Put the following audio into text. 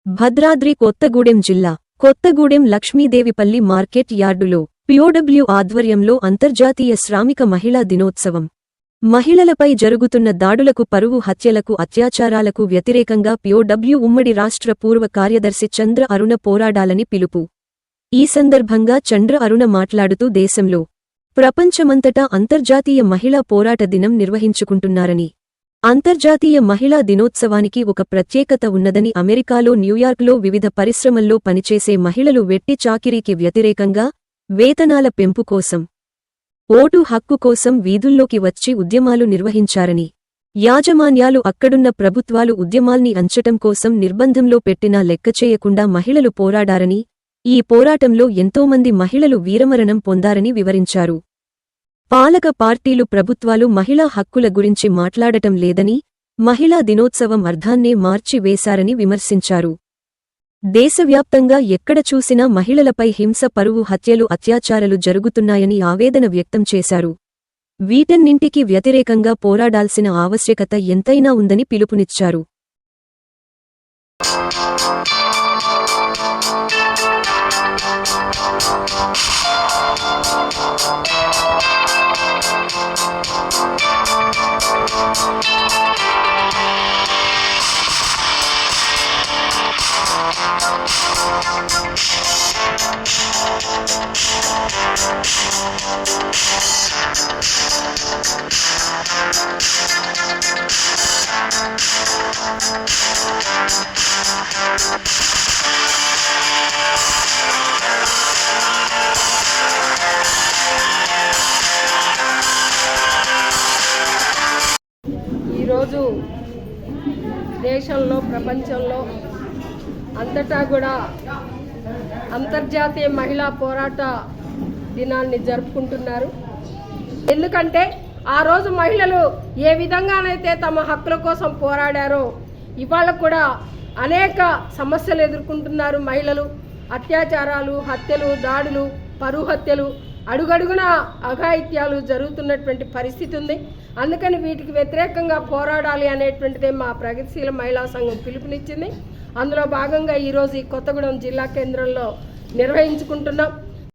భద్రాద్రి కొత్తగూడెం జిల్లా కొత్తగూడెం లక్ష్మీదేవిపల్లి మార్కెట్ యార్డులో పిఓడబ్ల్యూ ఆధ్వర్యంలో అంతర్జాతీయ శ్రామిక మహిళా దినోత్సవం. మహిళలపై జరుగుతున్న దాడులకు, పరువు హత్యలకు, అత్యాచారాలకు వ్యతిరేకంగా పిఓడబ్ల్యూ ఉమ్మడి రాష్ట్ర పూర్వ కార్యదర్శి చంద్ర అరుణ పోరాడాలని పిలుపు. ఈ సందర్భంగా చంద్ర అరుణ మాట్లాడుతూ దేశంలో, ప్రపంచమంతటా అంతర్జాతీయ మహిళా పోరాట దినం నిర్వహించుకుంటున్నారని, అంతర్జాతీయ మహిళా దినోత్సవానికి ఒక ప్రత్యేకత ఉన్నదని, అమెరికాలో, న్యూయార్క్లో వివిధ పరిశ్రమల్లో పనిచేసే మహిళలు వెట్టి చాకిరీకి వ్యతిరేకంగా, వేతనాల పెంపు కోసం, ఓటు హక్కు కోసం వీధుల్లోకి వచ్చి ఉద్యమాలు నిర్వహించారని, యాజమాన్యాలు, అక్కడున్న ప్రభుత్వాలు ఉద్యమాల్ని అంచటం కోసం నిర్బంధంలో పెట్టినా లెక్కచేయకుండా మహిళలు పోరాడారని, ఈ పోరాటంలో ఎంతోమంది మహిళలు వీరమరణం పొందారని వివరించారు. పాలక పార్టీలు, ప్రభుత్వాలు మహిళా హక్కుల గురించి మాట్లాడటం లేదని, మహిళా దినోత్సవం అర్థాన్నే మార్చి వేశారని విమర్శించారు. దేశవ్యాప్తంగా ఎక్కడ చూసినా మహిళలపై హింస, పరువు హత్యలు, అత్యాచారాలు జరుగుతున్నాయని ఆవేదన వ్యక్తం చేశారు. వీటన్నింటికీ వ్యతిరేకంగా పోరాడాల్సిన ఆవశ్యకత ఎంతైనా ఉందని పిలుపునిచ్చారు. ఈరోజు దేశంలో, ప్రపంచంలో అంతటా కూడా అంతర్జాతీయ మహిళా పోరాట దినాన్ని జరుపుకుంటున్నారు. ఎందుకంటే ఆ రోజు మహిళలు ఏ విధంగానైతే తమ హక్కుల కోసం పోరాడారో, ఇవాళ కూడా అనేక సమస్యలు ఎదుర్కొంటున్నారు మహిళలు. అత్యాచారాలు, హత్యలు, దాడులు, పరువు హత్యలు, అడుగడుగున అఘాయిత్యాలు జరుగుతున్నటువంటి పరిస్థితి ఉంది. అందుకని వీటికి వ్యతిరేకంగా పోరాడాలి అనేటువంటిదే మా ప్రగతిశీల మహిళా సంఘం పిలుపునిచ్చింది. అందులో భాగంగా ఈరోజు ఈ కొత్తగూడెం జిల్లా కేంద్రంలో నిర్వహించుకుంటున్నాం.